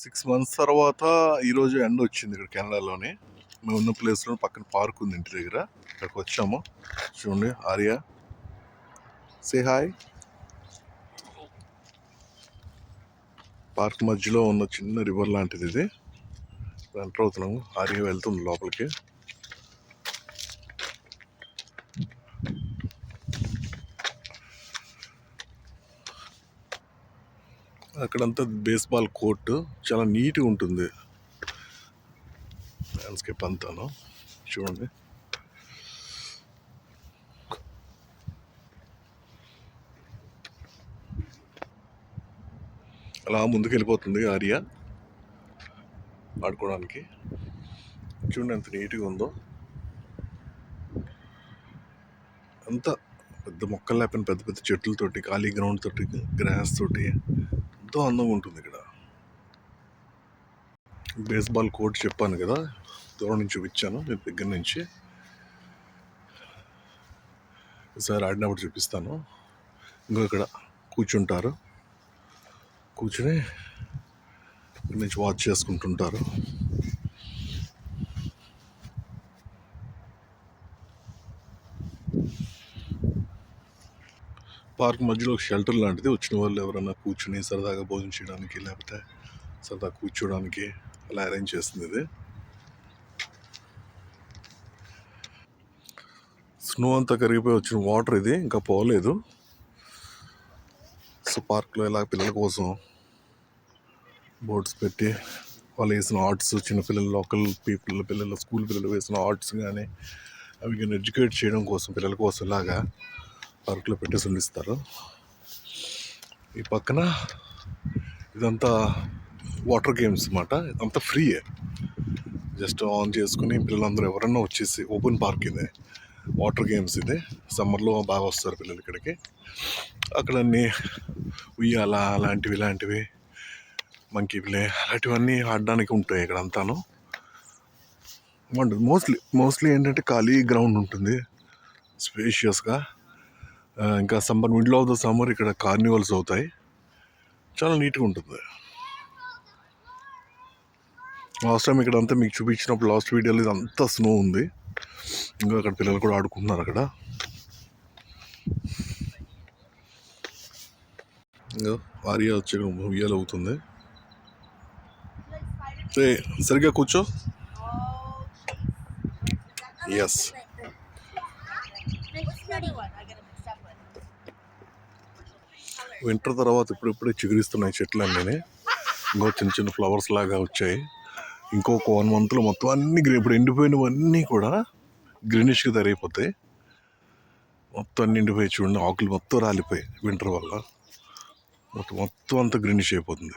6 months తర్వాత ఈరోజు ఎండ వచ్చింది ఇక్కడ కెనడాలోనే. మేము ఉన్న ప్లేస్లో పక్కన పార్క్ ఉంది ఇంటి దగ్గర. అక్కడికి వచ్చాము. చూడండి ఆర్య, సే హాయ్. పార్క్ మధ్యలో ఉన్న చిన్న రివర్ లాంటిది ఇది. ఎంటర్ అవుతున్నాము. ఆర్య వెళ్తుంది లోపలికి. అక్కడంతా బేస్బాల్ కోర్టు చాలా నీట్గా ఉంటుంది. ల్యాండ్స్కేప్ అంతాను చూడండి. అలా ముందుకు వెళ్ళిపోతుంది ఆర్య ఆడుకోవడానికి. చూడండి ఎంత నీట్గా ఉందో. అంతా పెద్ద మొక్కలు లేకపోయినా పెద్ద పెద్ద చెట్లతోటి, ఖాళీ గ్రౌండ్ తోటి, గ్రాస్ తోటి ఎంతో అందంగా ఉంటుంది ఇక్కడ. బేస్బాల్ కోర్ట్ చెప్పాను కదా, దూరం నుంచి చూపించాను నేను దగ్గర నుంచి. ఈసారి ఆడినప్పుడు చూపిస్తాను. ఇంకో ఇక్కడ కూర్చుంటారు, కూర్చుని ఇక్కడ నుంచి వాచ్ చేసుకుంటుంటారు. పార్క్ మధ్యలో ఒక షెల్టర్ లాంటిది, వచ్చిన వాళ్ళు ఎవరైనా కూర్చుని సరదాగా భోజనం చేయడానికి లేకపోతే సరదా కూర్చోడానికి అలా అరేంజ్ చేస్తుంది ఇది. స్నో అంతా కరిగిపోయి వచ్చిన వాటర్ ఇది, ఇంకా పోలేదు. సో పార్క్లో ఇలా పిల్లల కోసం బోర్డ్స్ పెట్టి వాళ్ళు వేసిన ఆర్ట్స్, చిన్నపిల్లలు, లోకల్ పిల్లలు, స్కూల్ పిల్లలు వేసిన ఆర్ట్స్ కానీ అవి కానీ ఎడ్యుకేట్ చేయడం కోసం, పిల్లల కోసం ఇలాగా పార్క్లో పెట్టేసి ఉండిస్తారు. ఈ పక్కన ఇదంతా వాటర్ గేమ్స్ అన్నమాట. ఇదంతా ఫ్రీయే, జస్ట్ ఆన్ చేసుకుని పిల్లలందరూ ఎవరన్నా వచ్చేసి, ఓపెన్ పార్క్ ఇది, వాటర్ గేమ్స్ ఇది. సమ్మర్లో బాగా వస్తారు పిల్లలు ఇక్కడికి. అక్కడ అన్నీ ఉయ్యాల అలాంటివి ఇలాంటివి, మంకీ ప్లే అలాంటివన్నీ ఆడడానికి ఉంటాయి ఇక్కడ అంతాను. బాగుంటుంది. మోస్ట్లీ ఏంటంటే ఖాళీ గ్రౌండ్ ఉంటుంది, స్పేషియస్గా. ఇంకా మిడిల్ ఆఫ్ ద సమ్మర్ ఇక్కడ కార్నివల్స్ అవుతాయి, చాలా నీట్గా ఉంటుంది. లాస్ట్ టైం ఇక్కడ అంతా మీకు చూపించినప్పుడు, లాస్ట్ వీడియోలో ఇదంతా స్నో ఉంది. ఇంకా అక్కడ పిల్లలు కూడా ఆడుకుంటున్నారు. అక్కడ ఇంకా ఆర్య వచ్చే ఉయ్యాలు అవుతుంది. సరిగ్గా కూర్చో. ఎస్, వింటర్ తర్వాత ఇప్పుడిప్పుడే చిగురిస్తున్నాయి చెట్లు అన్నీ. ఇంకో చిన్న చిన్న ఫ్లవర్స్ లాగా వచ్చాయి. ఇంకొక 1 monthలో మొత్తం అన్ని ఇప్పుడు ఎండిపోయినవన్నీ కూడా గ్రీనిష్గా తయారైపోతాయి. మొత్తం అన్ని ఎండిపోయి చూడండి, ఆకులు మొత్తం రాలిపోయి వింటర్ వల్ల మొత్తం అంతా గ్రీనిష్ అయిపోతుంది.